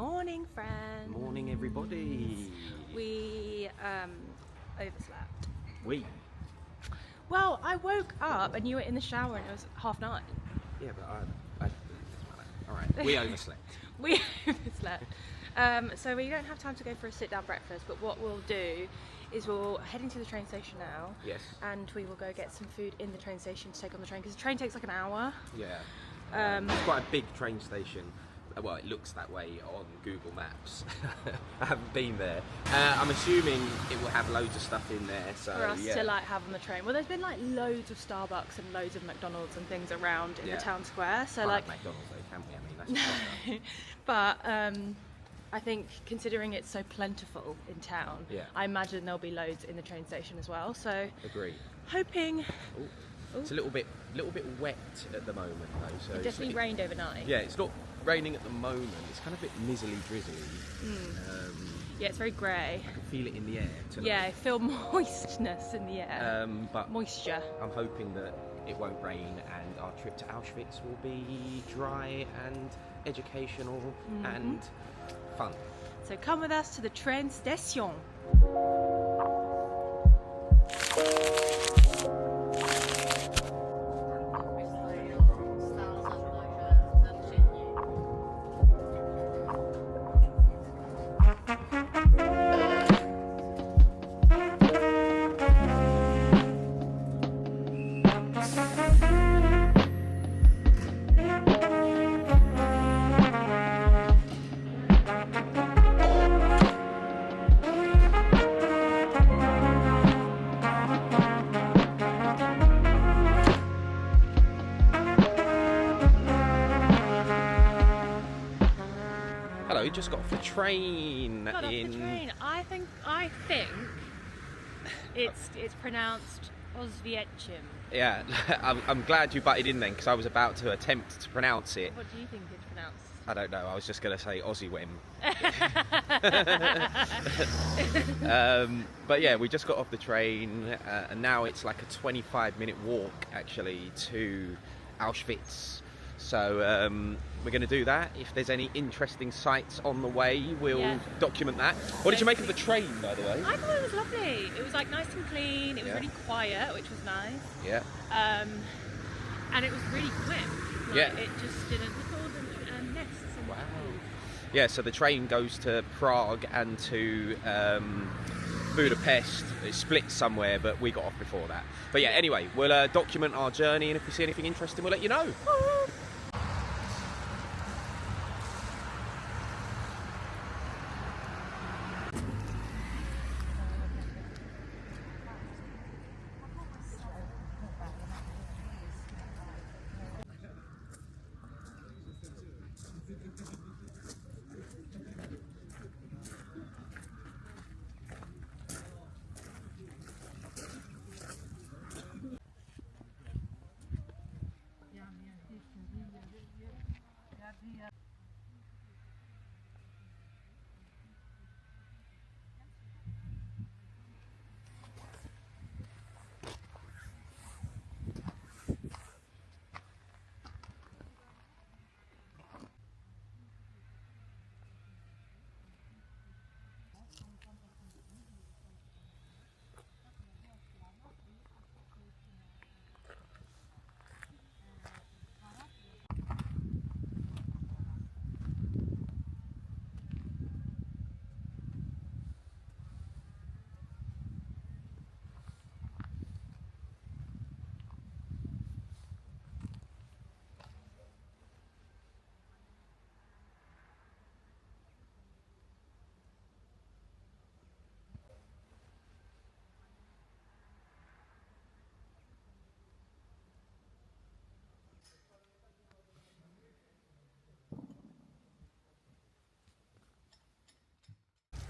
Morning, friends. Morning, everybody. We overslept. Well, I woke up and you were in the shower and it was 9:30. Yeah, but all right. We overslept. We overslept. So we don't have time to go for a sit-down breakfast, but what we'll do is we'll head into the train station now. Yes. And we will go get some food in the train station to take on the train, because the train takes like an hour. Yeah. It's quite a big train station. Well, it looks that way on Google Maps. I haven't been there. I'm assuming it will have loads of stuff in there. So for us yeah. to like have on the train. Well, there's been like loads of Starbucks and loads of McDonald's and things around in the town square. So Can't like have McDonald's though, can we? I mean, that's but I think considering it's so plentiful in town, Yeah. I imagine there'll be loads in the train station as well. So agree. hoping. It's a little bit wet at the moment though. So It definitely rained overnight. Yeah, it's not raining at the moment. It's kind of a bit drizzly. Yeah, it's very grey. I can feel it in the air tonight. Yeah, I feel moistness in the air. But Moisture. I'm hoping that it won't rain and our trip to Auschwitz will be dry and educational and fun. So come with us to the train station. Hello, you just got off the train. Got off the train. I think it's pronounced Auschwitz. Yeah, I'm glad you butted in then, because I was about to attempt to pronounce it. What do you think it's pronounced? I don't know, I was just going to say Aussie Wem. But yeah, we just got off the train and now it's like a 25-minute walk actually to Auschwitz. So we're going to do that. If there's any interesting sights on the way, we'll document that. What did you make of the train, by the way? I thought it was lovely. It was like nice and clean. It was really quiet, which was nice. Yeah. And it was really quick. Like, Yeah. It just didn't record and nests. And Wow. Yeah, so the train goes to Prague and to Budapest. It splits somewhere, but we got off before that. But yeah, anyway, we'll document our journey, and if we see anything interesting, we'll let you know.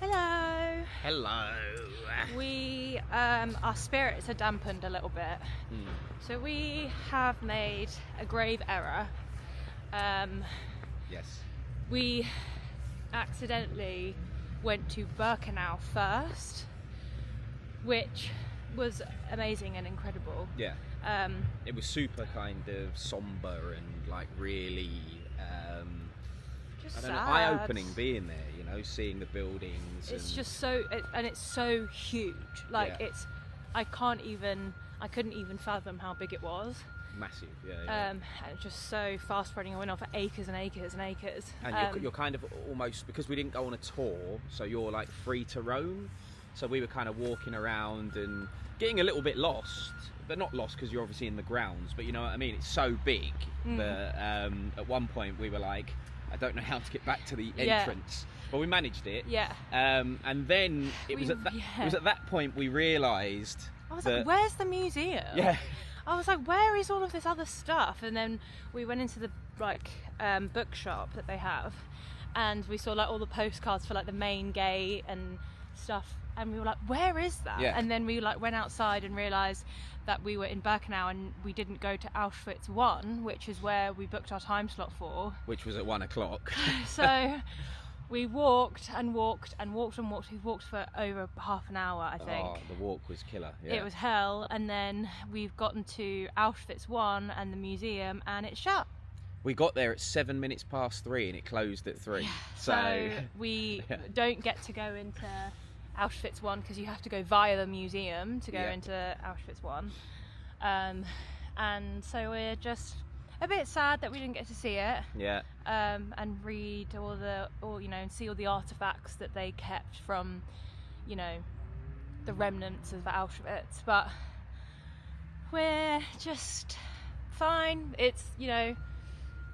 hello. Hello. We our spirits are dampened a little bit. So we have made a grave error. Yes. We accidentally went to Birkenau first, which was amazing and incredible. Yeah. It was super kind of somber and like really just I sad. don't know, eye-opening being there, you know, seeing the buildings. It's just so, and it's so huge. Like I couldn't even fathom how big it was. Massive, yeah. And it's just so fast spreading. It went on for acres and acres and acres. And you're kind of almost, because we didn't go on a tour, so you're like free to roam. So we were kind of walking around and getting a little bit lost, but not lost because you're obviously in the grounds, but you know what I mean? It's so big that at one point we were like, I don't know how to get back to the entrance. But we managed it. Yeah. And then it was at that point we realised I was like, where's the museum? Yeah. I was like, where is all of this other stuff? And then we went into the bookshop that they have, and we saw like all the postcards for like the main gate and stuff, and we were like, where is that? Yeah. And then we like went outside and realised that we were in Birkenau and we didn't go to Auschwitz 1, which is where we booked our time slot for. Which was at 1 o'clock. So we walked and walked and walked and walked. We walked for over half an hour, I think. Oh, the walk was killer. Yeah. It was hell. And then we've gotten to Auschwitz 1 and the museum, and it's shut. We got there at 3 minutes past and it closed at 3. So we don't get to go into Auschwitz 1 because you have to go via the museum to go into Auschwitz 1. And so we're just a bit sad that we didn't get to see it. Yeah. And read and see all the artifacts that they kept from, you know, the remnants of Auschwitz. But we're just fine. It's, you know,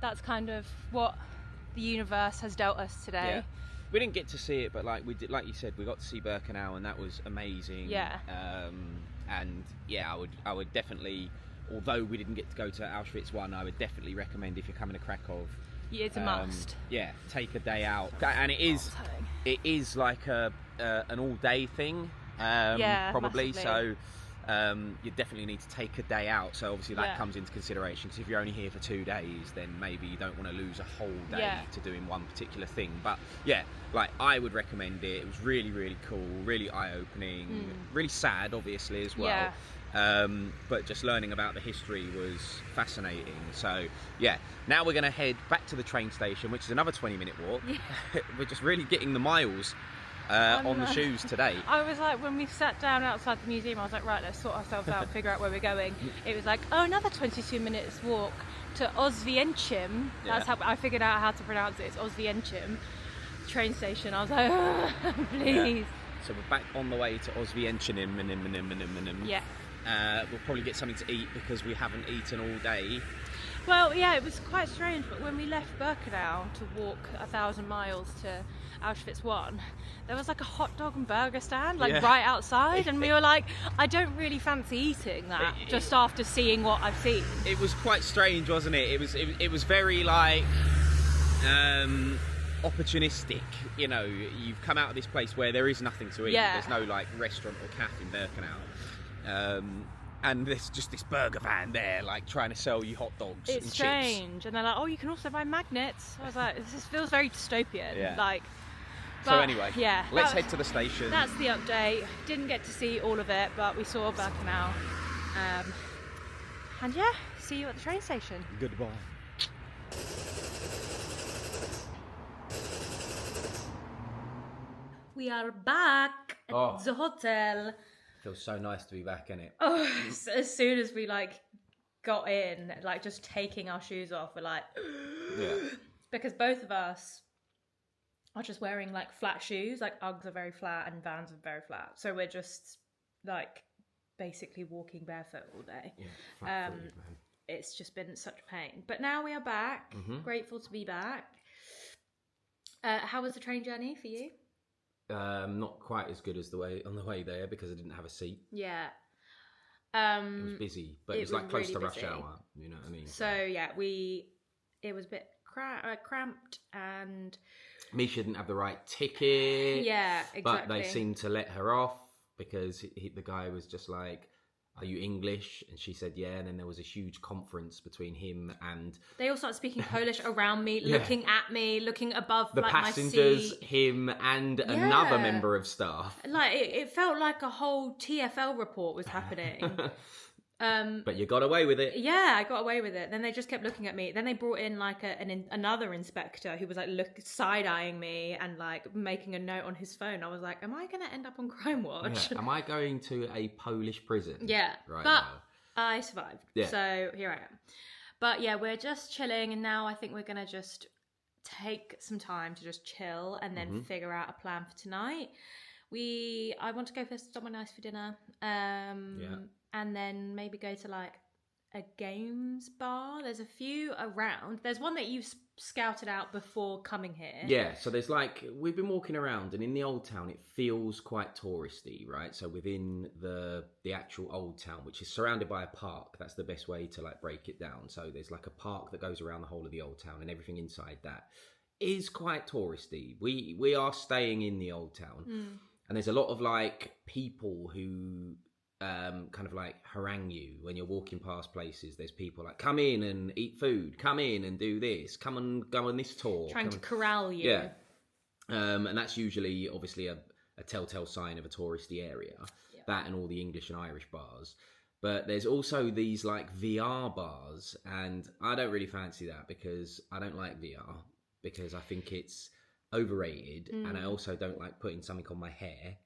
that's kind of what the universe has dealt us today. Yeah. We didn't get to see it, but like we did, like you said, we got to see Birkenau, and that was amazing. Yeah. And yeah, I would definitely, although we didn't get to go to Auschwitz 1, I would definitely recommend if you're coming to Krakow. Yeah, it's a must. Yeah, take a day out, and it is like an all-day thing. Probably. Massively. So you definitely need to take a day out. So obviously that comes into consideration, because if you're only here for 2 days, then maybe you don't want to lose a whole day to doing one particular thing. But yeah, like I would recommend it. It was really, really cool, really eye-opening, really sad obviously as well. But just learning about the history was fascinating. So yeah, now we're going to head back to the train station, which is another 20-minute walk. We're just really getting the miles on the shoes today. I was like, when we sat down outside the museum, I was like, right, let's sort ourselves out and figure out where we're going. It was like, oh, another 22 minutes walk to Auschwitz. That's how I figured out how to pronounce it. It's Auschwitz train station. I was like, oh, please. So we're back on the way to Auschwitz. Yeah. We'll probably get something to eat because we haven't eaten all day. Well, yeah, it was quite strange, but when we left Birkenau to walk 1,000 miles to Auschwitz 1, there was like a hot dog and burger stand right outside, and we were like, I don't really fancy eating that just after seeing what I've seen. It was quite strange, wasn't it? It was very like opportunistic, you know. You've come out of this place where there is nothing to eat. There's no like restaurant or cafe in Birkenau. And there's just this burger van there, like trying to sell you hot dogs and strange. chips. And they're like, oh, you can also buy magnets. I was like, this feels very dystopian. Yeah. Like, so anyway, let's head to the station. That's the update. Didn't get to see all of it, but we saw Birkenau. And yeah, see you at the train station. Goodbye. We are back at the hotel. Feels so nice to be back, innit? Oh, as soon as we like got in, like just taking our shoes off, we're like, because both of us are just wearing like flat shoes. Like Uggs are very flat and Vans are very flat, so we're just like basically walking barefoot all day. Yeah, it's just been such a pain, but now we are back. Grateful to be back. How was the train journey for you? Not quite as good as on the way there, because I didn't have a seat. Yeah. It was busy, but it was like close really to rush busy. hour. You know what I mean? So yeah, it was a bit cramped, and Misha didn't have the right ticket. Yeah, exactly. But they seemed to let her off because the guy was just like, are you English? And she said, yeah. And then there was a huge conference between him and... They all started speaking Polish around me, looking at me, looking above the like, passengers, my seat. him and another member of staff. Like, it felt like a whole TFL report was happening. But you got away with it. Yeah, I got away with it. Then they just kept looking at me. Then they brought in like another inspector who was like side-eyeing me and like making a note on his phone. I was like, am I going to end up on Crime Watch? Yeah. Am I going to a Polish prison? Yeah, right but now? I survived. Yeah. So here I am. But yeah, we're just chilling, and now I think we're going to just take some time to just chill and then figure out a plan for tonight. I want to go for somewhere nice for dinner. And then maybe go to like a games bar. There's a few around. There's one that you've scouted out before coming here. Yeah, so there's like, we've been walking around, and in the old town it feels quite touristy, right? So within the actual old town, which is surrounded by a park, that's the best way to like break it down. So there's like a park that goes around the whole of the old town, and everything inside that is quite touristy. We are staying in the old town, and there's a lot of like people who kind of like harangue you when you're walking past places. There's people like, come in and eat food, come in and do this, come and go on this tour, trying to corral you. Yeah. And that's usually obviously a telltale sign of a touristy area. That and all the English and Irish bars. But there's also these like VR bars, and I don't really fancy that because I don't like VR, because I think it's overrated, and I also don't like putting something on my hair.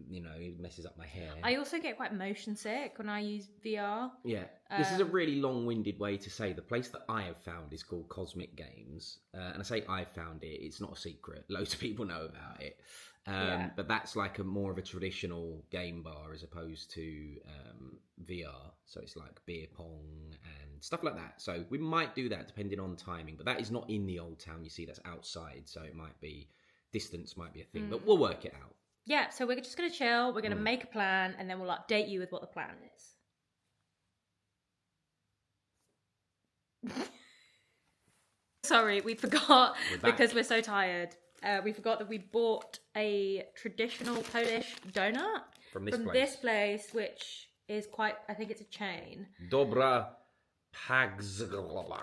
You know, it messes up my hair. I also get quite motion sick when I use VR. Yeah. This is a really long-winded way to say the place that I have found is called Cosmic Games. And I say I found it, it's not a secret. Loads of people know about it. But that's like a more of a traditional game bar as opposed to VR. So it's like beer pong and stuff like that. So we might do that depending on timing. But that is not in the old town, you see, that's outside. So it might be, distance might be a thing. But we'll work it out. Yeah, so we're just going to chill, we're going to make a plan, and then we'll update you with what the plan is. Sorry, we forgot, because we're so tired. We forgot that we bought a traditional Polish donut from this place, which is quite, I think it's a chain. Dobra Pagzgla.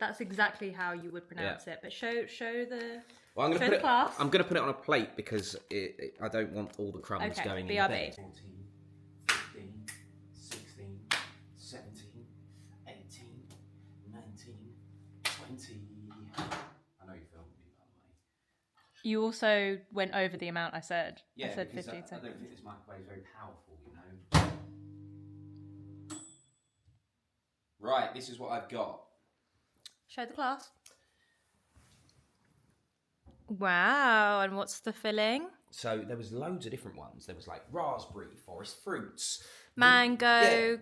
That's exactly how you would pronounce it, but show the... Well, I'm going to put it on a plate because I don't want all the crumbs going in the bed. 14, 15, 16, 17, 18, 19, 20. I know you filmed me, by the way. You also went over the amount I said. Yeah, I said because 15 I don't think this microwave is very powerful, you know. Right, this is what I've got. Show the class. Wow, and what's the filling? So there was loads of different ones. There was like raspberry, forest fruits, mango,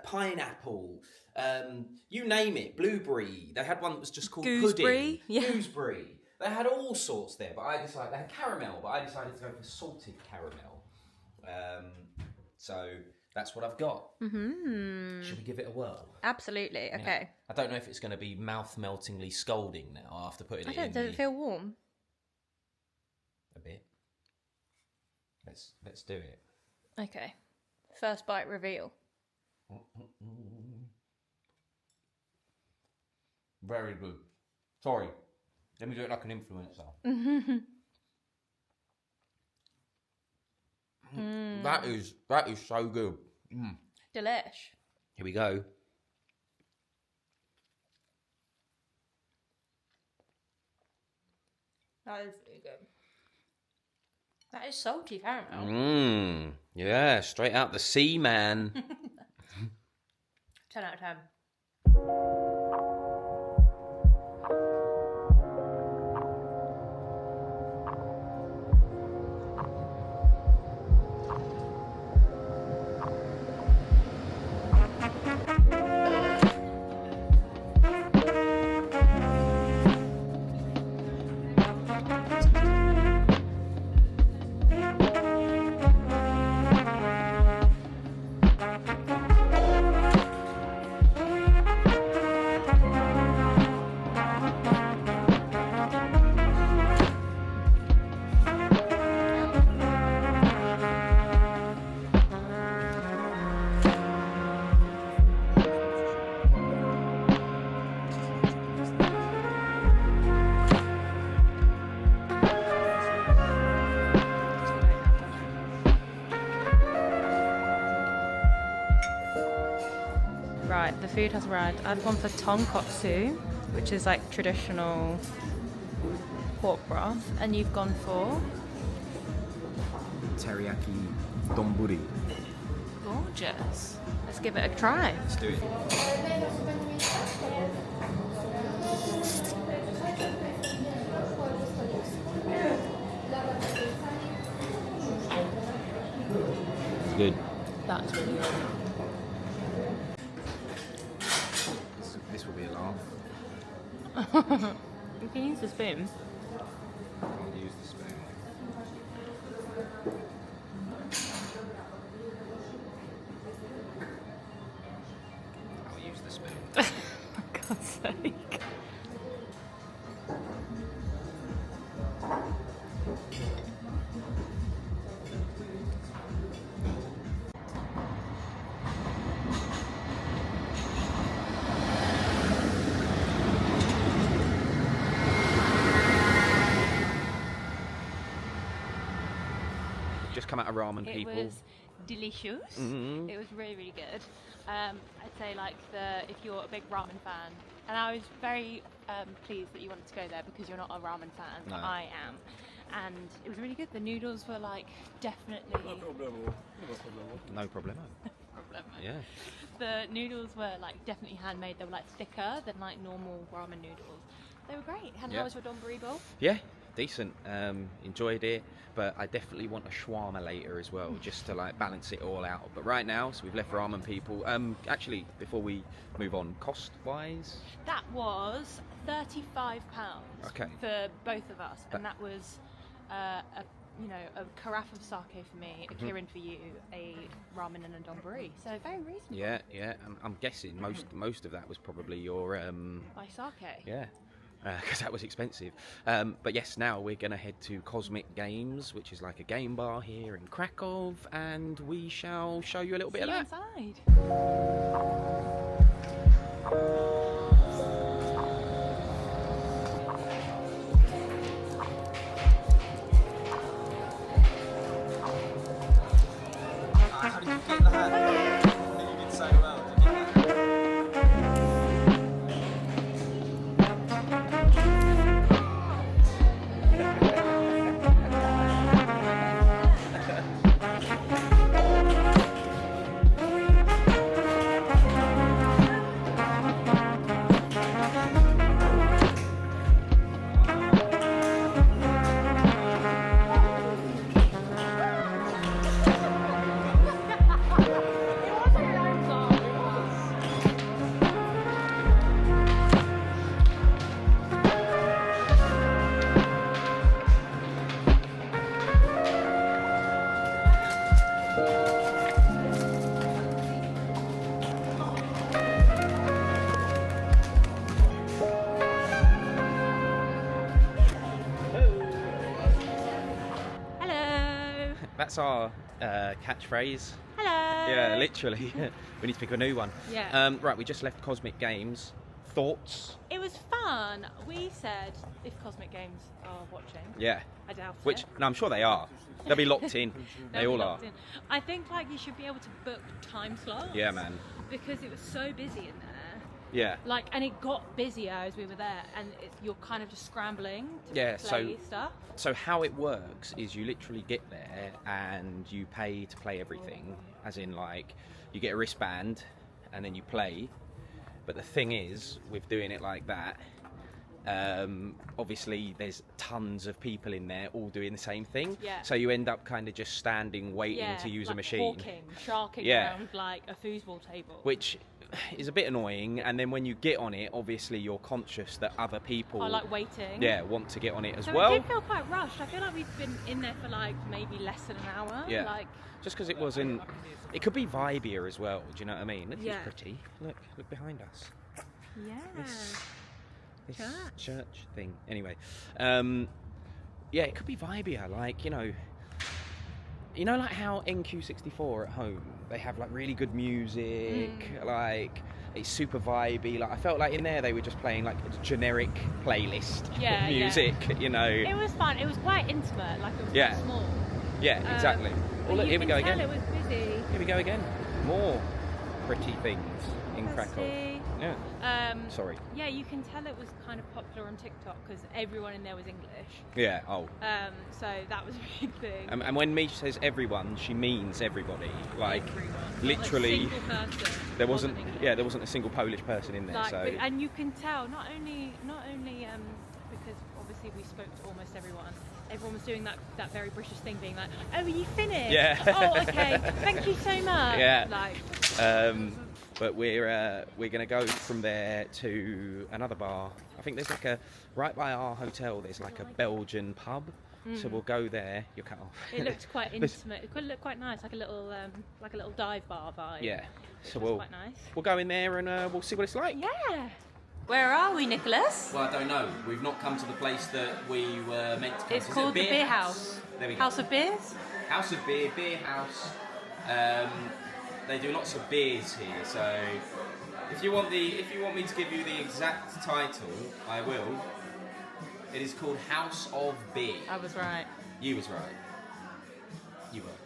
pineapple, you name it, blueberry. They had one that was just called gooseberry. Pudding. Gooseberry. They had all sorts there, but I decided, they had caramel, but I decided to go for salted caramel. So that's what I've got. Should we give it a whirl? Absolutely, okay. Yeah. I don't know if it's going to be mouth-meltingly scalding now after putting it in. Does it feel warm? A bit. Let's do it. Okay. First bite reveal. Very good. Sorry. Let me do it like an influencer. That is so good. Delish. Here we go. That is really good. That is salty caramel. Yeah, straight out the sea, man. 10 out of 10. Right, the food has arrived. I've gone for tonkotsu, which is like traditional pork broth, and you've gone for Teriyaki donburi. gorgeous. Let's give it a try. Let's do it. It's good. That's really good. This will be a laugh. You can use the spoon. I'll use the spoon. I'll use the spoon. For God's sake. Just come out of ramen, people. It was delicious. Mhm. It was really, really good. I'd say like if you're a big ramen fan, and I was very pleased that you wanted to go there because you're not a ramen fan, but No. I am. And it was really good. The noodles were like definitely. No problemo. Yeah. The noodles were like definitely handmade. They were like thicker than like normal ramen noodles. They were great. And Yeah. how was your donburi bowl? Yeah, decent. Enjoyed it, but I definitely want a shawarma later as well, just to like balance it all out. But right now, so we've left ramen, people. Actually, before we move on, cost-wise, That was £35 Okay. for both of us, and that was a carafe of sake for me, a kirin for you, a ramen and a donburi. So very reasonable. yeah. I'm guessing most of that was probably your By sake. yeah. Because that was expensive. But yes, now we're going to head to Cosmic Games, which is like a game bar here in Krakow, and we shall show you a little bit See of you that. inside. How did you get that? You did so well. Hello. That's our catchphrase. Hello. Yeah, literally. We need to pick a new one. Yeah. Right, we just left Cosmic Games. Thoughts? It was fun. We said if Cosmic Games are watching, Yeah. I doubt Which, it. no, I'm sure they are. They'll be locked in. They They'll all be are. locked in. I think like you should be able to book time slots. Yeah, man. Because it was so busy in there. Yeah. Like, and it got busier as we were there, and you're kind of just scrambling to Yeah, play stuff. So how it works is you literally get there and you pay to play everything, as in like you get a wristband and then you play. But the thing is, with doing it like that, obviously there's tons of people in there all doing the same thing. Yeah. So you end up kind of just standing waiting Yeah, to use like a machine. hawking, sharking Yeah. around like a foosball table. Which is a bit annoying, and then when you get on it, obviously you're conscious that other people I like waiting. want to get on it as So well. it did feel quite rushed. I feel like we've been in there for like maybe less than an hour. Yeah. Like, Just because it wasn't, it could be vibier as well. Do you know what I mean? Look, Yeah. it's pretty. Look behind us. yeah. This Church. church thing. Anyway, yeah, it could be vibier. Like like how NQ64 at home, they have like really good music. Like it's super vibey. Like I felt like in there they were just playing like a generic playlist Yeah, of music. It was fun. It was quite intimate. Like it was Yeah. quite small. Yeah, exactly. But Well, look, you here we can go tell again. It was busy. Here we go again. More pretty things. in Krakow. Yeah. Sorry. Yeah, you can tell it was kind of popular on TikTok because everyone in there was English. Yeah. Oh. So that was a big thing. And when Misha says everyone, she means everybody. Like Everyone. literally, Not a single person there wasn't. English. Yeah, there wasn't a single Polish person in there. Like, So. and you can tell not only because obviously we spoke to almost everyone. Everyone was doing that very British thing, being like, "Oh, are you finished? Yeah. Oh, okay. Thank you so much." Yeah. Like. But we're gonna go from there to another bar. I think there's like right by our hotel. There's like a Belgian pub. So we'll go there. You're cut off. It looked quite intimate. It could look quite nice, like a little dive bar vibe. Yeah. So quite nice. we'll go in there and we'll see what it's like. Yeah. Where are we, Nicholas? Well, I don't know. We've not come to the place that we were meant to come to. It's called the Beer House. There we go. House of Beers? House of Beer, Beer House. They do lots of beers here, so if you want me to give you the exact title, I will. It is called House of Beer. I was right. You was right. You were.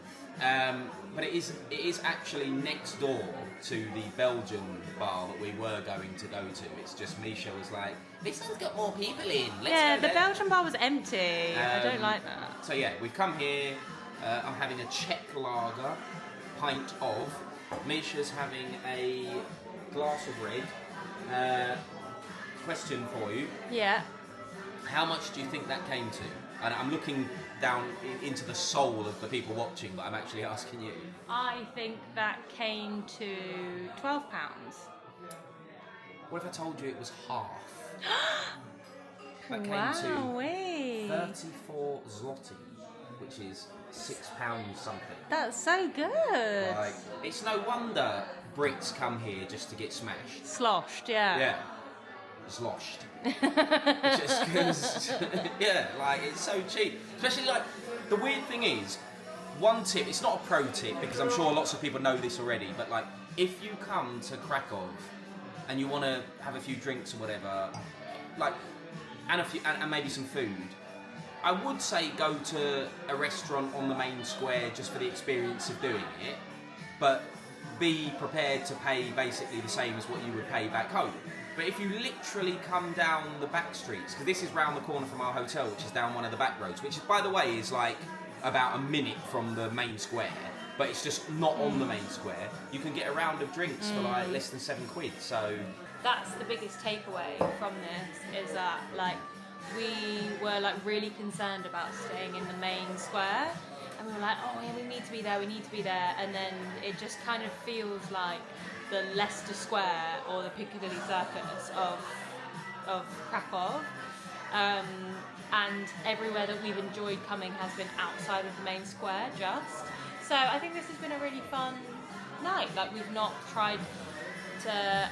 But it is actually next door to the Belgian bar that we were going to go to. It's just Misha was like, this one's got more people in. Let's Yeah, go the there. Belgian bar was empty. I don't like that. So yeah, we've come here. I'm having a Czech lager, pint of. Misha's having a glass of red. Question for you. Yeah. How much do you think that came to? And I'm looking down into the soul of the people watching, but I'm actually asking you. I think that came to £12. What if I told you it was half? That came Wowee. to 34 zloty, which is £6 something. That's so good. Like, it's no wonder Brits come here just to get smashed. Sloshed, yeah. Yeah. Sloshed. Just because, yeah, like, it's so cheap. Especially, like, the weird thing is, one tip, it's not a pro tip, because I'm sure lots of people know this already, but, like, if you come to Krakow and you want to have a few drinks or whatever, like, and maybe some food, I would say go to a restaurant on the main square just for the experience of doing it, but be prepared to pay basically the same as what you would pay back home. But if you literally come down the back streets, because this is round the corner from our hotel, which is down one of the back roads, which, by the way, is like about a minute from the main square, but it's just not on the main square, you can get a round of drinks for like less than £7. So that's the biggest takeaway from this, is that like we were like really concerned about staying in the main square, and we were like, oh yeah, we need to be there, and then it just kind of feels like the Leicester Square or the Piccadilly Circus of Krakow, and everywhere that we've enjoyed coming has been outside of the main square just. So I think this has been a really fun night. Like, we've not tried to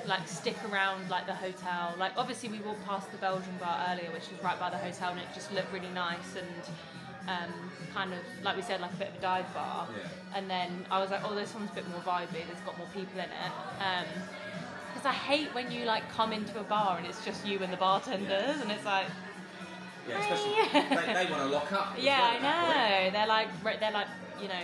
like stick around like the hotel. Like, obviously we walked past the Belgian bar earlier, which was right by the hotel, and it just looked really nice and kind of, like we said, like a bit of a dive bar. Yeah. And then I was like, oh, this one's a bit more vibey, there's got more people in it. Because I hate when you like come into a bar and it's just you and the bartenders, and it's like, yeah, especially they want to lock up. yeah, I know. They're like, you know,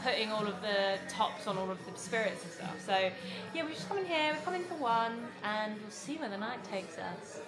putting all of the tops on all of the spirits and stuff. So yeah, we're just coming here. We're coming for one, and we'll see where the night takes us.